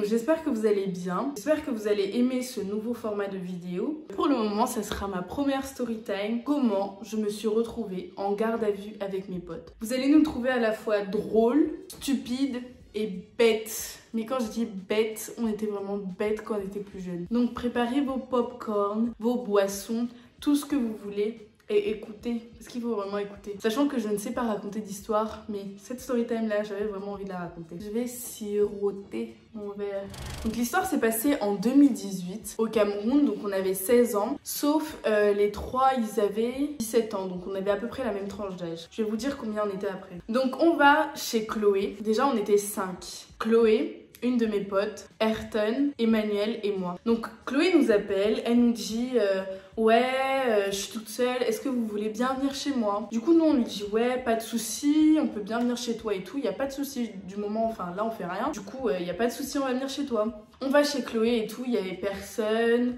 j'espère que vous allez bien. J'espère que vous allez aimer ce nouveau format de vidéo. Pour le moment, ça sera ma première story time. Comment je me suis retrouvée en garde à vue avec mes potes. Vous allez nous trouver à la fois drôle, stupide et bête. Mais quand je dis bête, on était vraiment bête quand on était plus jeune. Donc préparez vos pop-corn, vos boissons, tout ce que vous voulez. Et écoutez, parce qu'il faut vraiment écouter. Sachant que je ne sais pas raconter d'histoire, mais cette story time là, j'avais vraiment envie de la raconter. Je vais siroter mon verre. Donc l'histoire s'est passée en 2018 au Cameroun, donc on avait 16 ans. Sauf les trois, ils avaient 17 ans, donc on avait à peu près la même tranche d'âge. Je vais vous dire combien on était après. Donc on va chez Chloé. Déjà on était 5. Chloé, une de mes potes, Ayrton, Emmanuel et moi. Donc Chloé nous appelle, elle nous dit ouais, je suis toute seule, est-ce que vous voulez bien venir chez moi? Du coup nous on lui dit ouais, pas de souci, on peut bien venir chez toi et tout, il y a pas de souci du moment, enfin là on fait rien. Du coup il y a pas de souci, on va venir chez toi. On va chez Chloé et tout, il y avait personne,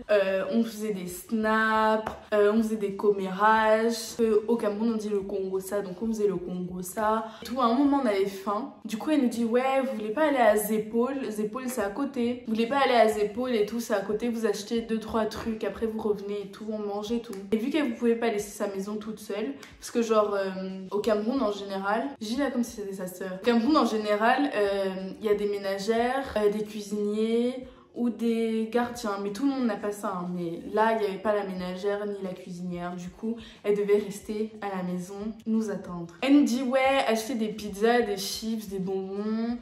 on faisait des snaps, on faisait des commérages. Au Cameroun on dit le Congo-ça, donc on faisait le Congo-ça. Tout, à un moment on avait faim. Du coup elle nous dit ouais, vous voulez pas aller à Zepol? Zepol c'est à côté. Vous voulez pas aller à Zepol et tout, c'est à côté, vous achetez 2-3 trucs, après vous revenez et tout, on mange et tout. Et vu qu'elle ne pouvait pas laisser sa maison toute seule, parce que genre au Cameroun en général, j'ai là comme si c'était sa sœur. Au Cameroun en général, il y a des ménagères, des cuisiniers ou des gardiens, mais tout le monde n'a pas ça, hein. Mais là il n'y avait pas la ménagère ni la cuisinière, du coup elle devait rester à la maison nous attendre. Elle nous dit ouais, achetez des pizzas, des chips, des bonbons,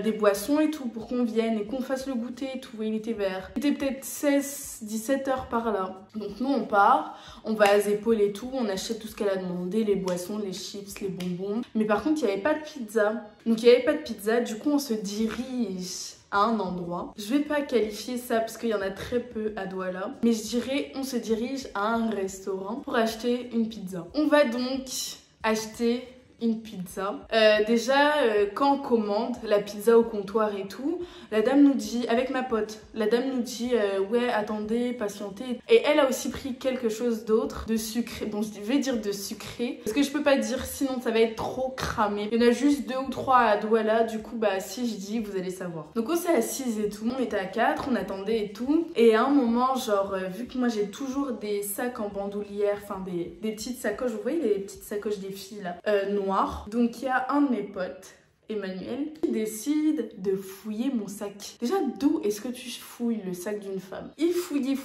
des boissons et tout pour qu'on vienne et qu'on fasse le goûter et tout. Et il était vers, il était peut-être 16-17 heures par là. Donc nous on part, on va à Zepol et tout, on achète tout ce qu'elle a demandé, les boissons, les chips, les bonbons. Mais par contre il n'y avait pas de pizza. Donc il n'y avait pas de pizza, du coup on se dirige à un endroit. Je vais pas qualifier ça parce qu'il y en a très peu à Douala, mais je dirais on se dirige à un restaurant pour acheter une pizza. On va donc acheter une pizza. Quand on commande la pizza au comptoir et tout, la dame nous dit, avec ma pote, la dame nous dit ouais attendez, patientez. Et elle a aussi pris quelque chose d'autre, de sucré. Bon, je vais dire de sucré parce que je peux pas dire sinon ça va être trop cramé. Il y en a juste 2 ou 3 à Douala, du coup bah si je dis vous allez savoir. Donc on s'est assises et tout, on était à 4, on attendait et tout. Et à un moment genre vu que moi j'ai toujours des sacs en bandoulière, enfin des petites sacoches, vous voyez les petites sacoches des filles là, noir. Donc il y a un de mes potes, Emmanuel, qui décide de fouiller mon sac. Déjà, d'où est-ce que tu fouilles le sac d'une femme? Il fouille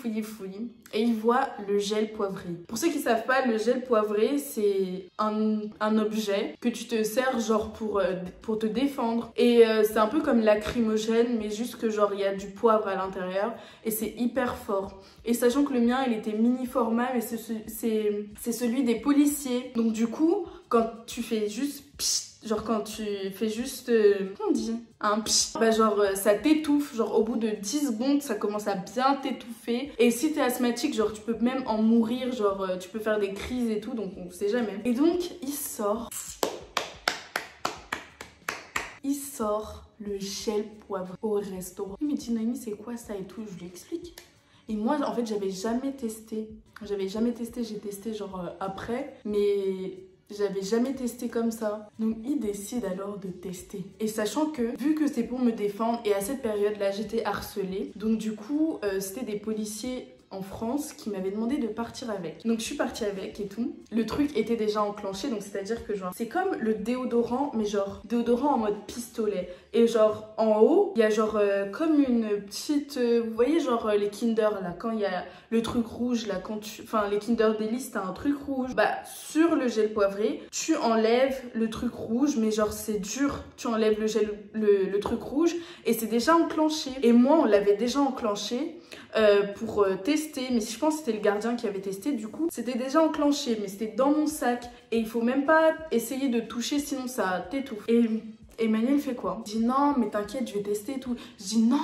et il voit le gel poivré. Pour ceux qui savent pas, le gel poivré c'est un objet que tu te sers genre pour te défendre. Et c'est un peu comme lacrymogène, mais juste que genre il y a du poivre à l'intérieur et c'est hyper fort. Et sachant que le mien il était mini format, mais c'est celui des policiers. Donc du coup quand tu fais juste pssst, genre quand tu fais juste comment on dit un pssst, bah genre ça t'étouffe, genre au bout de 10 secondes ça commence à bien t'étouffer. Et si t'es asthmatique, genre tu peux même en mourir, genre tu peux faire des crises et tout, donc on sait jamais. Et donc il sort le gel poivre au restaurant. Il me dit Naomi c'est quoi ça et tout, je lui explique. Et moi, en fait, j'avais jamais testé. J'ai testé genre après, mais j'avais jamais testé comme ça. Donc, il décide alors de tester. Et sachant que, vu que c'est pour me défendre, et à cette période-là, j'étais harcelée. Donc, du coup, c'était des policiers en France qui m'avait demandé de partir avec. Donc je suis partie avec et tout. Le truc était déjà enclenché, donc c'est-à-dire que genre c'est comme le déodorant, mais genre déodorant en mode pistolet. Et genre en haut, il y a genre comme une petite... vous voyez genre les Kinder là, quand il y a le truc rouge là, quand tu... Enfin les Kinder Delice, t'as un truc rouge. Bah sur le gel poivré, tu enlèves le truc rouge, mais genre c'est dur. Tu enlèves le truc rouge et c'est déjà enclenché. Et moi on l'avait déjà enclenché pour tester, mais je pense que c'était le gardien qui avait testé, du coup c'était déjà enclenché, mais c'était dans mon sac et il faut même pas essayer de toucher sinon ça t'étouffe. Et Emmanuel fait quoi? Il dit non mais t'inquiète je vais tester et tout. Je dis non,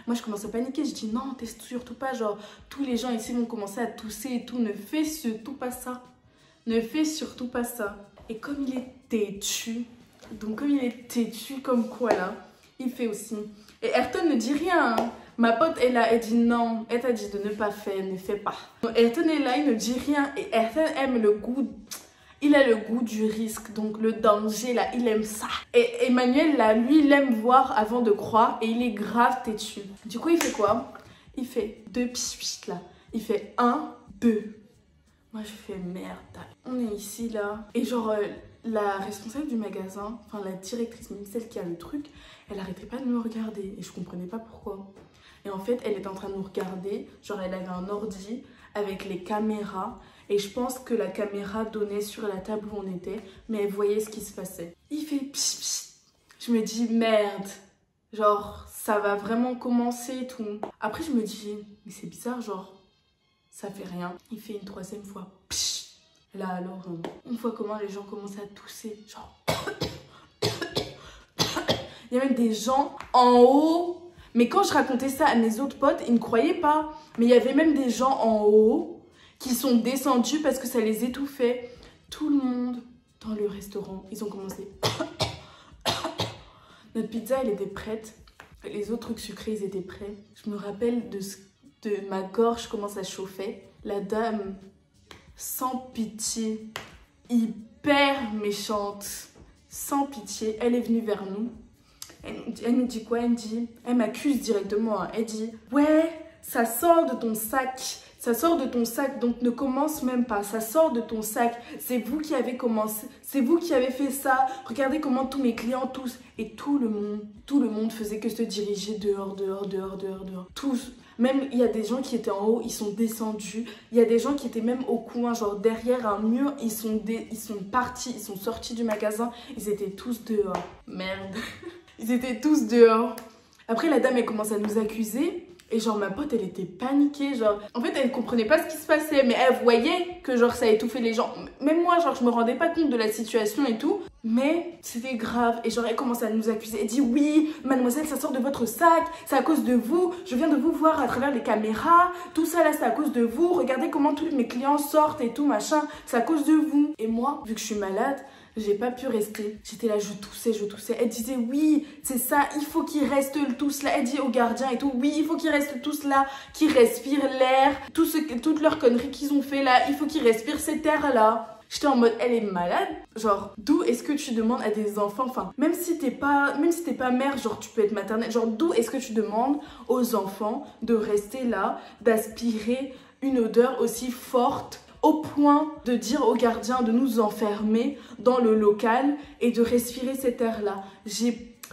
moi je commence à paniquer, je dis non teste surtout pas, genre tous les gens ici vont commencer à tousser et tout, ne fais surtout pas ça, ne fais surtout pas ça. Et comme il est têtu, donc comme il est têtu comme quoi là, il fait aussi. Et Ayrton ne dit rien, hein. Ma pote est là, elle dit non, elle t'a dit de ne pas faire, ne fais pas. Donc Ayrton est là, il ne dit rien et Ayrton aime le goût. Il a le goût du risque, donc le danger là, il aime ça. Et Emmanuel là, lui, il aime voir avant de croire et il est grave têtu. Du coup, il fait quoi? Il fait 2 pchit là. Il fait 1, 2. Moi, je fais merde. On est ici là. Et genre, la responsable du magasin, enfin la directrice, même celle qui a le truc, elle arrêtait pas de me regarder et je comprenais pas pourquoi. Et en fait, elle était en train de nous regarder, genre elle avait un ordi avec les caméras et je pense que la caméra donnait sur la table où on était, mais elle voyait ce qui se passait. Il fait pchit pchit. Je me dis merde, genre ça va vraiment commencer et tout. Après je me dis, mais c'est bizarre, genre ça fait rien. Il fait une 3e fois, pchit. Là alors, on voit comment les gens commencent à tousser, genre... Il y a même des gens en haut. Mais quand je racontais ça à mes autres potes, ils ne croyaient pas. Mais il y avait même des gens en haut qui sont descendus parce que ça les étouffait. Tout le monde dans le restaurant, ils ont commencé. Notre pizza, elle était prête. Les autres trucs sucrés, ils étaient prêts. Je me rappelle de ma gorge commence à chauffer. La dame, sans pitié, hyper méchante, sans pitié, elle est venue vers nous. Elle nous dit quoi? Elle m'accuse directement. Hein. Elle dit, ouais, ça sort de ton sac. Ça sort de ton sac, donc ne commence même pas. Ça sort de ton sac. C'est vous qui avez commencé. C'est vous qui avez fait ça. Regardez comment tous mes clients, tous. Et tout le monde faisait que se diriger dehors. Tous. Même, il y a des gens qui étaient en haut, ils sont descendus. Il y a des gens qui étaient même au coin, genre derrière un mur. Ils sont partis, ils sont sortis du magasin. Ils étaient tous dehors. Merde. Ils étaient tous dehors. Après, la dame, elle commence à nous accuser. Et genre, ma pote, elle était paniquée. Genre, en fait, elle ne comprenait pas ce qui se passait. Mais elle voyait que genre, ça étouffait les gens. Même moi, genre, je me rendais pas compte de la situation et tout. Mais c'était grave. Et genre, elle commence à nous accuser. Elle dit, oui, mademoiselle, ça sort de votre sac. C'est à cause de vous. Je viens de vous voir à travers les caméras. Tout ça, là, c'est à cause de vous. Regardez comment tous mes clients sortent et tout, machin. C'est à cause de vous. Et moi, vu que je suis malade, j'ai pas pu rester. J'étais là, je toussais. Elle disait, oui, c'est ça, il faut qu'ils restent tous là. Elle dit aux gardiens et tout, oui, il faut qu'ils restent tous là, qu'ils respirent l'air, toutes leurs conneries qu'ils ont fait là, il faut qu'ils respirent cet air-là. J'étais en mode, elle est malade. Genre, d'où est-ce que tu demandes à des enfants, enfin, même si t'es pas mère, genre, tu peux être maternelle, genre, d'où est-ce que tu demandes aux enfants de rester là, d'aspirer une odeur aussi forte au point de dire aux gardiens de nous enfermer dans le local et de respirer cet air-là.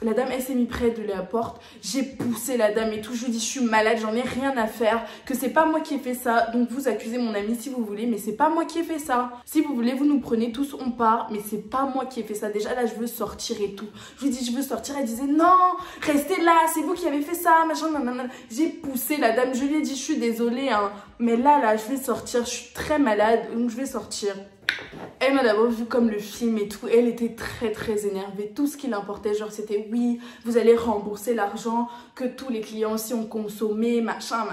La dame, elle s'est mise près de la porte. J'ai poussé la dame et tout. Je lui ai dit, je suis malade, j'en ai rien à faire. Que c'est pas moi qui ai fait ça. Donc vous accusez mon ami si vous voulez, mais c'est pas moi qui ai fait ça. Si vous voulez, vous nous prenez tous, on part. Mais c'est pas moi qui ai fait ça. Déjà là, je veux sortir et tout. Je lui ai dit, je veux sortir. Elle disait, non, restez là, c'est vous qui avez fait ça, machin, nanana. J'ai poussé la dame. Je lui ai dit, je suis désolée, hein. Mais là, je vais sortir. Je suis très malade, donc je vais sortir. Elle m'a d'abord vu comme le film et tout. Elle était très énervée. Tout ce qui l'importait, genre c'était oui, vous allez rembourser l'argent que tous les clients aussi ont consommé, machin,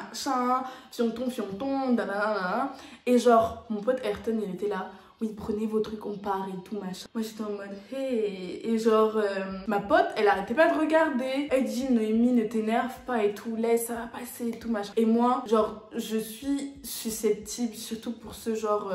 fion-ton, nanana. Et genre, mon pote Ayrton, il était là. Oui, prenez vos trucs, on part et tout, machin. Moi, j'étais en mode, hey. Et genre, ma pote, elle arrêtait pas de regarder. Elle dit, Noémie, ne t'énerve pas et tout, laisse, ça va passer et tout, machin. Et moi, genre, je suis susceptible, surtout pour ce genre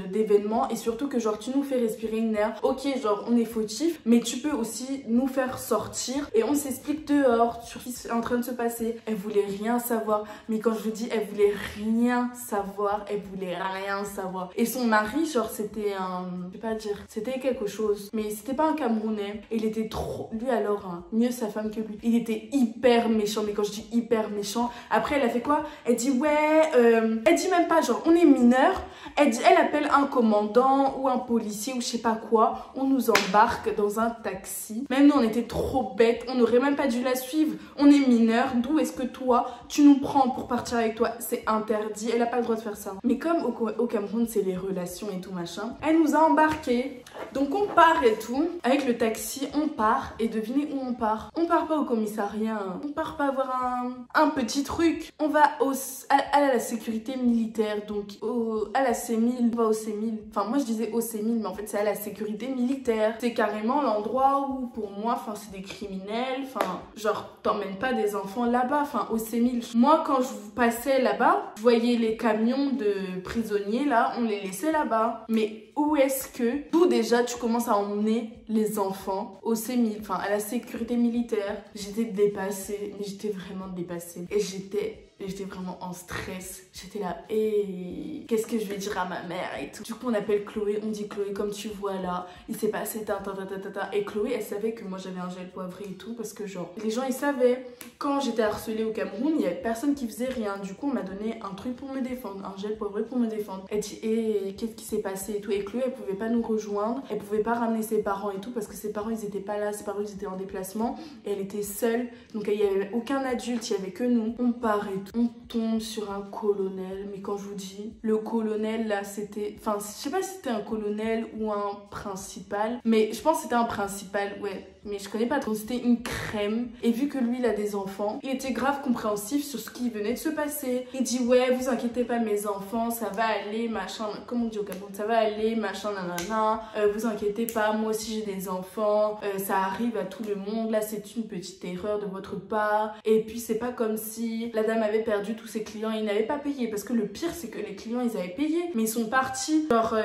d'événement. Et surtout que, genre, tu nous fais respirer une air. Ok, genre, on est fautif, mais tu peux aussi nous faire sortir. Et on s'explique dehors sur ce qui est en train de se passer. Elle voulait rien savoir. Mais quand je vous dis, elle voulait rien savoir, elle voulait rien savoir. Et son mari, genre c'était je vais pas dire, c'était quelque chose, mais c'était pas un Camerounais. Et il était trop, lui alors, hein, mieux sa femme que lui. Il était hyper méchant, mais quand je dis hyper méchant, après elle a fait quoi? Elle dit ouais, elle dit même pas genre on est mineur. Elle appelle un commandant ou un policier ou je sais pas quoi. On nous embarque dans un taxi. Même nous on était trop bêtes, on n'aurait même pas dû la suivre. On est mineur, d'où est-ce que toi tu nous prends pour partir avec toi? C'est interdit, elle a pas le droit de faire ça. Mais comme au Cameroun c'est les relations et tout machin, elle nous a embarqués. Donc on part et tout, avec le taxi, on part, et devinez où on part? On part pas au commissariat, hein. On part pas voir un petit truc. On va à la sécurité militaire, donc à la C1000, on va au C1000. Enfin moi je disais au C1000, mais en fait c'est à la sécurité militaire. C'est carrément l'endroit où pour moi, enfin c'est des criminels, enfin genre t'emmènes pas des enfants là-bas, enfin au C1000. Moi quand je passais là-bas, je voyais les camions de prisonniers là, on les laissait là-bas. Mais où est-ce que, d'où déjà tu commences à emmener les enfants au C1000, enfin à la sécurité militaire? J'étais dépassée, mais j'étais vraiment dépassée. Et j'étais vraiment en stress. J'étais là, et qu'est-ce que je vais dire à ma mère et tout. Du coup, on appelle Chloé, on dit Chloé, comme tu vois là, il s'est passé ta. Et Chloé, elle savait que moi j'avais un gel poivré et tout, parce que genre, les gens ils savaient. Quand j'étais harcelée au Cameroun, il y avait personne qui faisait rien. Du coup, on m'a donné un truc pour me défendre, un gel poivré pour me défendre. Elle dit, et qu'est-ce qui s'est passé et tout. Et Chloé, elle pouvait pas nous rejoindre, elle pouvait pas ramener ses parents et tout, parce que ses parents ils étaient pas là, ses parents ils étaient en déplacement, et elle était seule. Donc il y avait aucun adulte, il y avait que nous. On part et tout. On tombe sur un colonel, mais quand je vous dis, le colonel là c'était, enfin je sais pas si c'était un colonel ou un principal, mais je pense que c'était un principal, ouais, mais je connais pas trop. C'était une crème, et vu que lui il a des enfants, il était grave compréhensif sur ce qui venait de se passer. Il dit ouais, vous inquiétez pas mes enfants, ça va aller, machin, comme on dit au Cameroun, ça va aller, machin, nanana, vous inquiétez pas, moi aussi j'ai des enfants, ça arrive à tout le monde, là c'est une petite erreur de votre part, et puis c'est pas comme si la dame avait perdu tous ses clients, ils n'avaient pas payé, parce que le pire c'est que les clients ils avaient payé, mais ils sont partis, genre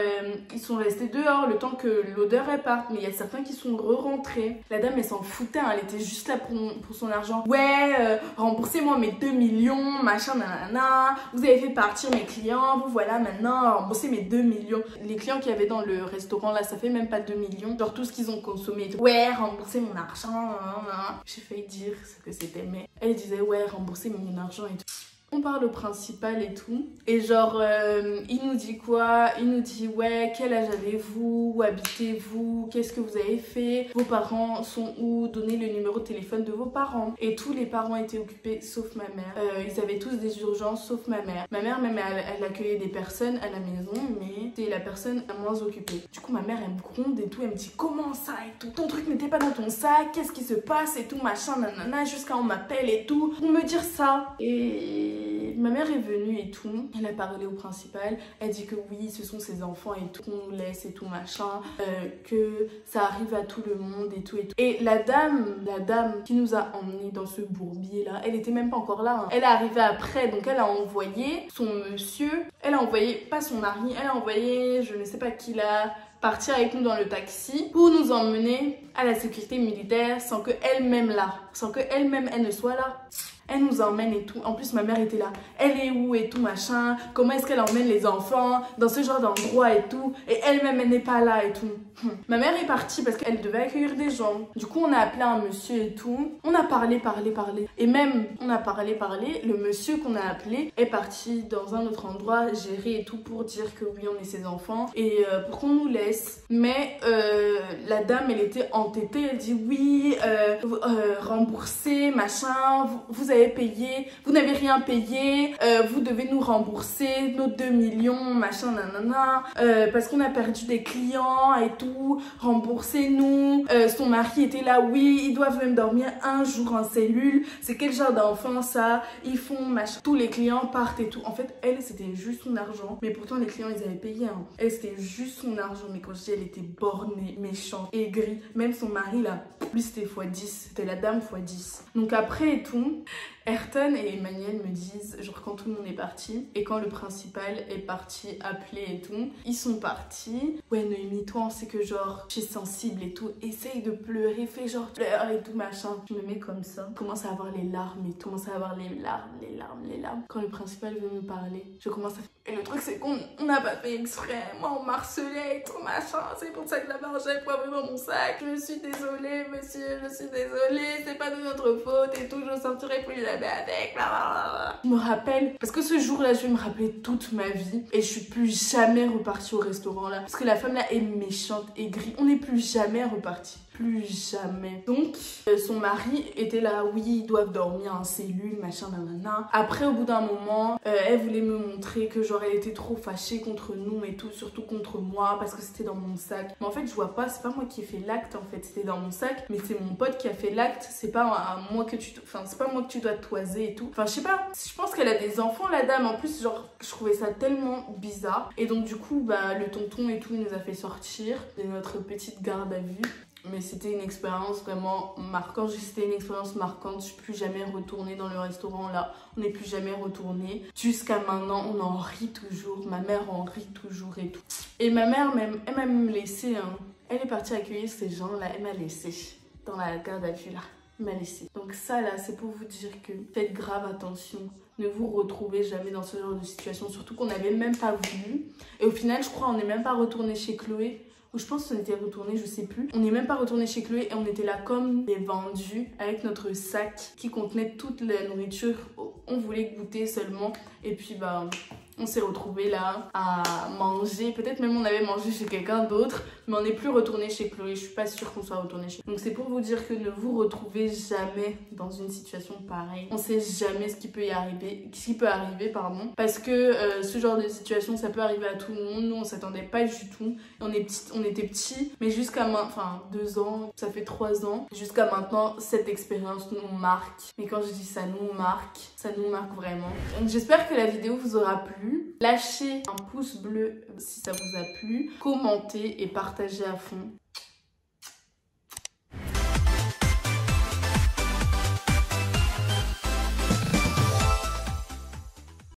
ils sont restés dehors le temps que l'odeur elle parte, mais il y a certains qui sont re-rentrés. La dame elle s'en foutait, hein, elle était juste là pour son argent. Ouais, remboursez-moi mes 2 millions, machin, nanana, vous avez fait partir mes clients, vous voilà maintenant, remboursez mes 2 millions. Les clients qu'il y avait dans le restaurant là, ça fait même pas 2 millions, genre tout ce qu'ils ont consommé. Ouais, remboursez mon argent, nanana. J'ai failli dire ce que c'était, mais elle disait ouais, remboursez mon argent et tout. On parle au principal et tout, et genre il nous dit quoi? Il nous dit ouais, quel âge avez-vous, où habitez-vous, qu'est-ce que vous avez fait, vos parents sont où, donnez le numéro de téléphone de vos parents. Et tous les parents étaient occupés sauf ma mère. Ils avaient tous des urgences sauf ma mère. Ma mère même elle accueillait des personnes à la maison, mais c'était la personne la moins occupée. Du coup ma mère elle me gronde et tout, elle me dit comment ça et tout, ton truc n'était pas dans ton sac, qu'est-ce qui se passe et tout machin nanana, jusqu'à on m'appelle et tout pour me dire ça. Et ma mère est venue et tout, elle a parlé au principal, elle dit que oui, ce sont ses enfants et tout, qu'on nous laisse et tout machin, que ça arrive à tout le monde et tout et tout. Et la dame qui nous a emmenés dans ce bourbier là, elle était même pas encore là, hein. Elle est arrivée après, donc elle a envoyé son monsieur, elle a envoyé, pas son mari, elle a envoyé, je ne sais pas qui là, partir avec nous dans le taxi pour nous emmener à la sécurité militaire sans que elle-même elle ne soit là. Elle nous emmène et tout. En plus, ma mère était là. Elle est où et tout, machin. Comment est-ce qu'elle emmène les enfants dans ce genre d'endroit et tout. Et elle-même, elle n'est pas là et tout. Ma mère est partie parce qu'elle devait accueillir des gens. Du coup, on a appelé un monsieur et tout. On a parlé. Et même, on a parlé. Le monsieur qu'on a appelé est parti dans un autre endroit, gérer et tout, pour dire que oui, on est ses enfants. Et pour qu'on nous laisse. Mais la dame, elle était entêtée. Elle dit oui, remboursez, machin. Vous avez payé, vous n'avez rien payé, vous devez nous rembourser nos 2 millions, machin, nanana, parce qu'on a perdu des clients et tout, remboursez-nous. Son mari était là, oui, ils doivent même dormir un jour en cellule, c'est quel genre d'enfant ça, ils font machin, tous les clients partent et tout. En fait, elle, c'était juste son argent, mais pourtant les clients, ils avaient payé, hein. Elle, c'était juste son argent, mais quand je dis, elle était bornée, méchante, aigrie, même son mari, là, lui, c'était x10, c'était la dame x10. Donc après et tout, Ayrton et Emmanuel me disent, genre quand tout le monde est parti et quand le principal est parti appeler et tout, ils sont partis. Ouais Noémie, toi on sait que genre je suis sensible et tout, essaye de pleurer, fais genre pleure et tout machin. Je me mets comme ça, je commence à avoir les larmes et tout, commence à avoir les larmes. Quand le principal veut me parler, je commence à... Et le truc c'est qu'on n'a pas fait exprès, moi on m'harcelait et tout machin, c'est pour ça que la margelle poivrée dans mon sac. Je suis désolée monsieur, je suis désolée, c'est pas de notre faute et tout, je sortirai plus jamais avec, blablabla. Je me rappelle, parce que ce jour-là, je vais me rappeler toute ma vie et je suis plus jamais repartie au restaurant là. Parce que la femme là est méchante, aigrie, on n'est plus jamais reparti. plus jamais. Donc son mari était là, oui, ils doivent dormir en cellule, machin, nanana. Après, au bout d'un moment, elle voulait me montrer que genre elle était trop fâchée contre nous et tout, surtout contre moi parce que c'était dans mon sac. Mais en fait, je vois pas, c'est pas moi qui ai fait l'acte en fait, c'était dans mon sac, mais c'est mon pote qui a fait l'acte. C'est pas à moi que c'est pas moi que tu dois toiser et tout. Enfin, je sais pas. Je pense qu'elle a des enfants, la dame. En plus, genre, je trouvais ça tellement bizarre. Et donc du coup, bah le tonton et tout, il nous a fait sortir de notre petite garde à vue. Mais c'était une expérience vraiment marquante. C'était une expérience marquante. Je suis plus jamais retournée dans le restaurant là. On n'est plus jamais retourné. Jusqu'à maintenant, on en rit toujours. Ma mère en rit toujours et tout. Et ma mère, même, elle m'a même laissé. Hein. Elle est partie accueillir ces gens-là. Elle m'a laissé dans la garde à vue là. Elle m'a laissé. Donc ça là, c'est pour vous dire que faites grave attention. Ne vous retrouvez jamais dans ce genre de situation. Surtout qu'on n'avait même pas voulu. Et au final, je crois, on n'est même pas retourné chez Chloé. Ou je pense qu'on était retourné, je sais plus. On n'est même pas retourné chez Chloé et on était là comme des vendus avec notre sac qui contenait toute la nourriture. On voulait goûter seulement. Et puis bah on s'est retrouvés là à manger. Peut-être même on avait mangé chez quelqu'un d'autre. Mais on n'est plus retourné chez Chloé. Je suis pas sûre qu'on soit retourné chez Chloé. Donc c'est pour vous dire que ne vous retrouvez jamais dans une situation pareille. On sait jamais ce qui peut arriver, pardon. Parce que ce genre de situation, ça peut arriver à tout le monde. Nous, on s'attendait pas du tout. On était petits. Mais jusqu'à maintenant, enfin 2 ans, ça fait 3 ans. Jusqu'à maintenant, cette expérience nous marque. Mais quand je dis ça nous marque vraiment. Donc j'espère que la vidéo vous aura plu. Lâchez un pouce bleu si ça vous a plu. Commentez et partagez à fond.